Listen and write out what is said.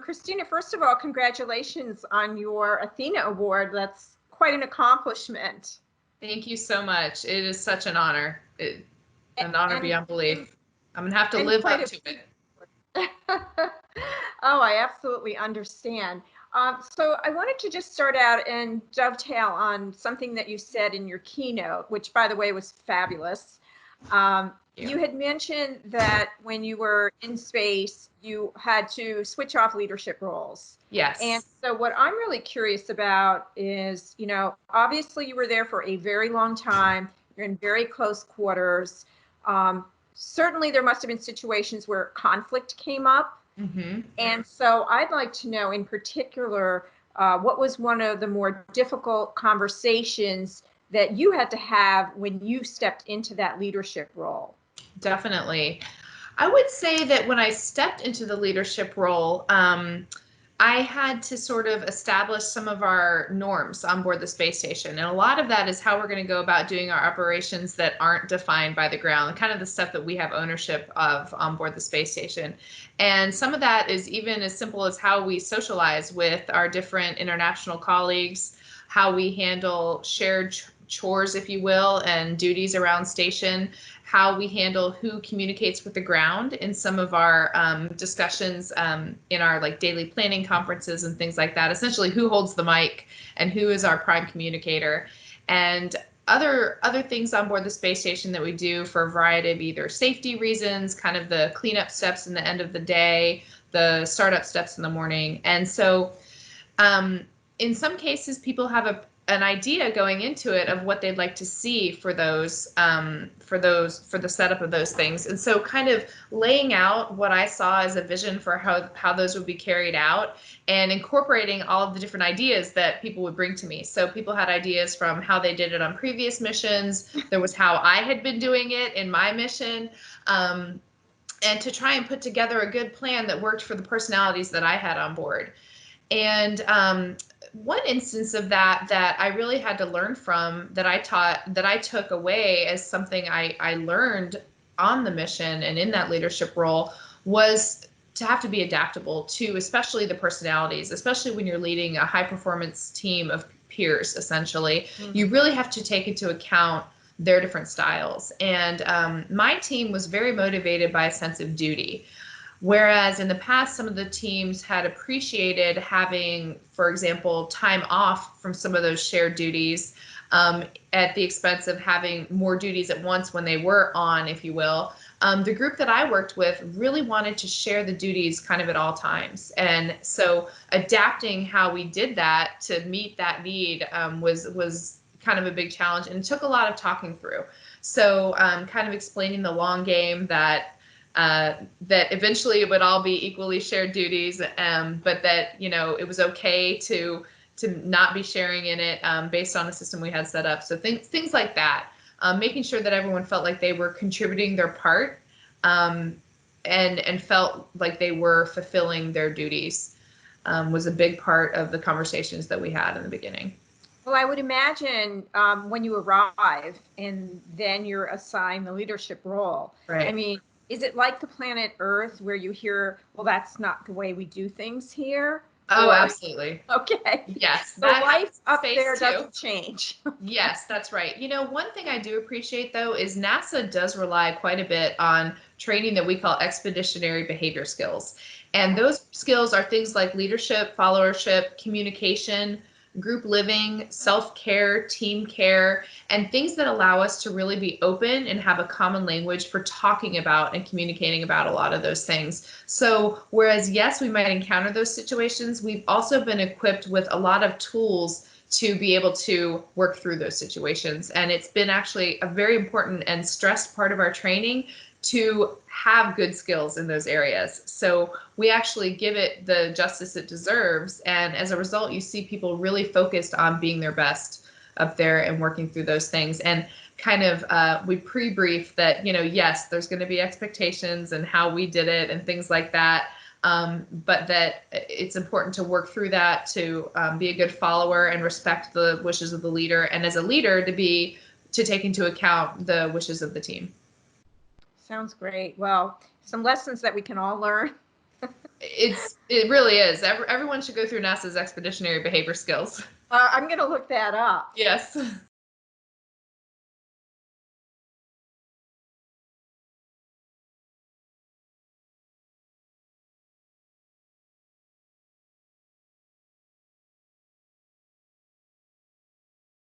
Christina, first of all, congratulations on your Athena Award. That's quite an accomplishment. Thank you so much. It is such an honor. An honor And beyond belief. I'm gonna have to and live quite up a to it. Oh, I absolutely understand. So I wanted to just start out and dovetail on something that you said in your keynote, which, by the way, was fabulous. Thank You you. had mentioned that when you were in space, you had to switch off leadership roles. And Yes. so what I'm really curious about is, obviously you were there for a very long time. You're in very close quarters. Um, Certainly there must have been situations where conflict came up. Mm-hmm. And so I'd like to know in particular, what was one of the more difficult conversations that you had to have when you stepped into that leadership role? Definitely. I would say that when I stepped into the leadership role, I had to sort of establish some of our norms on board the space station. And a lot of that is how we're going to go about doing our operations that aren't defined by the ground, kind of the stuff that we have ownership of on board the space station. And some of that is even as simple as how we socialize with our different international colleagues, how we handle shared chores, if you will, and duties around station, how we handle who communicates with the ground in some of our discussions in our like daily planning conferences and things like that. Essentially, who holds the mic and who is our prime communicator, and other things on board the space station that we do for a variety of either safety reasons, kind of the cleanup steps in the end of the day, the startup steps in the morning, and so um, in some cases, people have an idea going into it of what they'd like to see for the setup of those things, and so kind of laying out what I saw as a vision for how those would be carried out, and incorporating all of the different ideas that people would bring to me. So people had ideas from how they did it on previous missions. There was how I had been doing it in my mission. And to try and put together a good plan that worked for the personalities that I had on board. And one instance of that I really had to learn from, that I took away as something I learned on the mission and in that leadership role, was to have to be adaptable to especially the personalities, especially when you're leading a high performance team of peers. Essentially, you really have to take into account their different styles. And my team was very motivated by a sense of duty. Whereas in the past, some of the teams had appreciated having, for example, time off from some of those shared duties, at the expense of having more duties at once when they were on, if you will. The group that I worked with really wanted to share the duties kind of at all times. And so adapting how we did that to meet that need was kind of a big challenge, and it took a lot of talking through. So kind of explaining the long game that eventually it would all be equally shared duties, but that it was okay to not be sharing in it based on the system we had set up. So things like that, making sure that everyone felt like they were contributing their part, and felt like they were fulfilling their duties, was a big part of the conversations that we had in the beginning. Well, I would imagine when you arrive and then you're assigned the leadership role. I Right. mean, is it like the planet Earth where you hear, well, that's not the way we do things here? Oh, Or, absolutely. okay, Yes, so that life happens in up space there too. doesn't change. Yes, that's right. One thing I do appreciate though is NASA does rely quite a bit on training that we call expeditionary behavior skills. And those skills are things like leadership, followership, communication, group living, self-care, team care, and things that allow us to really be open and have a common language for talking about and communicating about a lot of those things. So, whereas yes, we might encounter those situations, we've also been equipped with a lot of tools to be able to work through those situations. And it's been actually a very important and stressed part of our training to have good skills in those areas. So we actually give it the justice it deserves. And as a result, you see people really focused on being their best up there and working through those things. And kind of we pre-brief that, yes, there's going to be expectations and how we did it and things like that. But that it's important to work through that, to be a good follower and respect the wishes of the leader, and as a leader to take into account the wishes of the team. Sounds great. Well, some lessons that we can all learn. It really is. Everyone should go through NASA's expeditionary behavior skills. I'm going to look that up. Yes.